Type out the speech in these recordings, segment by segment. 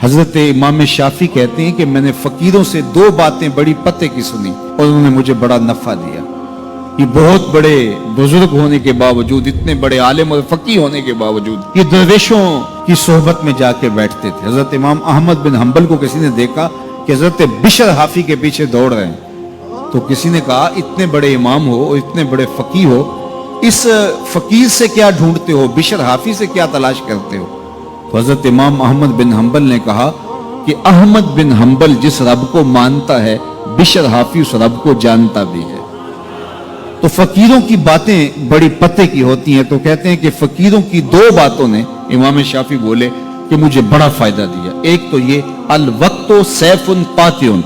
हजरत इमाम शाफी कहते हैं कि मैंने फकीरों से दो बातें बड़ी पते की सुनी और उन्होंने मुझे बड़ा नफा दिया। ये बहुत बड़े बुजुर्ग होने के बावजूद, इतने बड़े आलिम और फकीह होने के बावजूद ये दरवेशों की सोहबत में जाके बैठते थे। हजरत इमाम अहमद बिन हंबल को किसी ने देखा कि हजरत बिशर हाफी के पीछे दौड़ रहे हैं, तो किसी ने कहा इतने बड़े इमाम हो और इतने बड़े फकीह हो, इस फकीर से क्या ढूंढते हो, बिशर हाफी से क्या तलाश करते हो? तो हजरत इमाम अहमद बिन हंबल ने कहा कि अहमद बिन हंबल जिस रब को मानता है, बिशर हाफी उस रब को जानता भी है। तो फकीरों की बातें बड़ी पते की होती हैं। तो कहते हैं कि फकीरों की दो बातों ने, इमाम शाफी बोले, कि मुझे बड़ा फायदा दिया। एक तो ये अल वक्तो सैफुन कातिउन,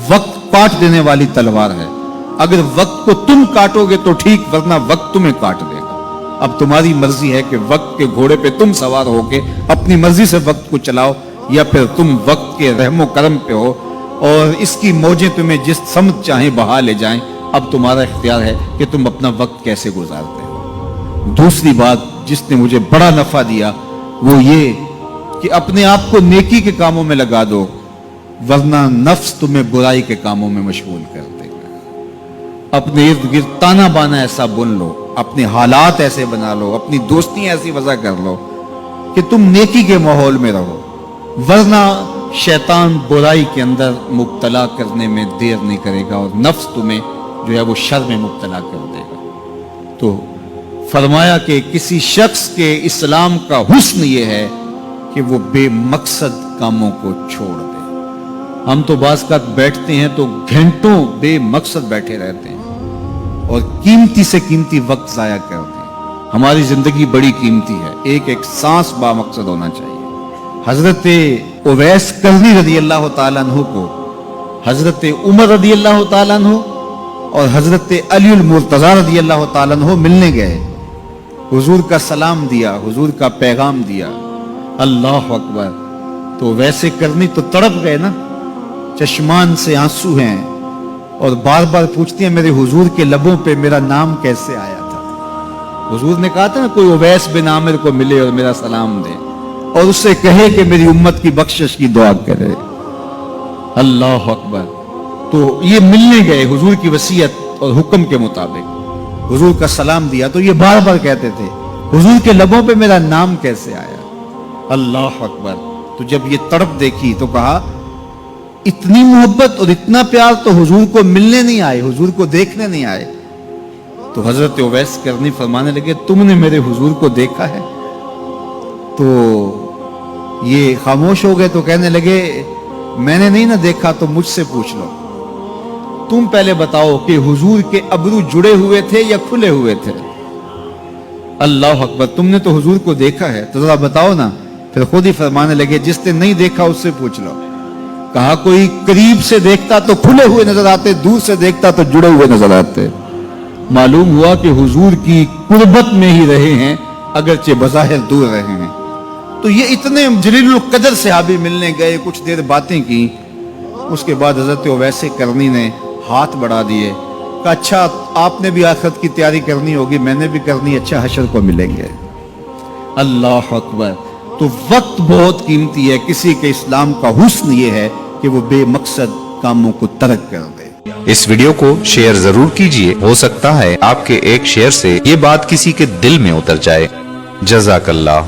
वक्त काट देने वाली तलवार है। अगर वक्त को तुम काटोगे तो ठीक, वरना वक्त तुम्हें काट देगा। अब तुम्हारी मर्जी है कि वक्त के घोड़े पे तुम सवार होके अपनी मर्जी से वक्त को चलाओ, या फिर तुम वक्त के रहमो करम पे हो और इसकी मौजें तुम्हें जिस समत चाहे बहा ले जाएं। अब तुम्हारा इख्तियार है कि तुम अपना वक्त कैसे गुजारते हो। दूसरी बात जिसने मुझे बड़ा नफा दिया वो ये कि अपने आप को नेकी के कामों में लगा दो, वरना नफ्स तुम्हें बुराई के कामों में मशगूल कर देगा। अपने इर्द गिर्द ताना बाना ऐसा बुन लो, अपने हालात ऐसे बना लो, अपनी दोस्ती ऐसी वजह कर लो कि तुम नेकी के माहौल में रहो, वरना शैतान बुराई के अंदर मुब्तला करने में देर नहीं करेगा और नफ्स तुम्हें जो है वो शर में मुब्तला कर देगा। तो फरमाया कि किसी शख्स के इस्लाम का हुस्न ये है कि वो बेमकसद कामों को छोड़ दे। हम तो बाज़ का बैठते हैं तो घंटों बेमकसद बैठे रहते हैं और कीमती से कीमती वक्त जाया करते हैं। हमारी जिंदगी बड़ी कीमती है, एक एक सांस बामकसद होना चाहिए। हजरत उवैस करनी रदी अल्लाह ताला अन्हु को हजरत उमर रदी अल्लाह ताला अन्हु और हजरत अली मुर्तजा रदी अल्लाह ताला अन्हु मिलने गए। हुजूर का सलाम दिया, हुजूर का पैगाम दिया, अल्लाह अकबर। तो वैसे करनी तो तड़प गए ना, चश्मान से आंसू हैं और बार बार पूछती हैं मेरे हुजूर के लबों पे मेरा नाम कैसे आया था। हुजूर ने कहा था ना कोई उवैस बिन आमिर को मिले और मेरा सलाम दे और उससे कहे कि मेरी उम्मत की बख्शिश की दुआ करे। अल्लाह अकबर। तो ये मिलने गए हुजूर की वसीयत और हुक्म के मुताबिक, हुजूर का सलाम दिया। तो ये बार बार कहते थे हुजूर के लबों पे मेरा नाम कैसे आया। अल्लाह अकबर। तो जब ये तड़प देखी तो कहा इतनी मोहब्बत और इतना प्यार तो हुजूर को मिलने नहीं आए, हुजूर को देखने नहीं आए। तो हजरत उवैस करनी फरमाने लगे तुमने मेरे हुजूर को देखा है? तो ये खामोश हो गए। तो कहने लगे मैंने नहीं ना देखा तो मुझसे पूछ लो, तुम पहले बताओ कि हुजूर के अबरू जुड़े हुए थे या खुले हुए थे? अल्लाह अकबर। तुमने तो हुजूर को देखा है तो जरा बताओ ना। फिर खुद ही फरमाने लगे जिसने नहीं देखा उससे पूछ लो। कहा कोई करीब से देखता तो खुले हुए नजर आते, दूर से देखता तो जुड़े हुए नजर आते। मालूम हुआ कि हुजूर की कुर्बत में ही रहे हैं, अगरचे बज़ाहिर दूर रहे हैं। तो ये इतने जलीलुल कदर सहाबी मिलने गए, कुछ देर बातें की। उसके बाद हजरत उवैस करनी ने हाथ बढ़ा दिए, कहा अच्छा आपने भी आखिरत की तैयारी करनी होगी, मैंने भी करनी, अच्छा हशर को मिलेंगे। अल्लाह अकबर। तो वक्त बहुत कीमती है। किसी के इस्लाम का हुस्न ये है कि वो बेमकसद कामों को तर्क कर दे। इस वीडियो को शेयर जरूर कीजिए, हो सकता है आपके एक शेयर से ये बात किसी के दिल में उतर जाए। जज़ाकल्लाह।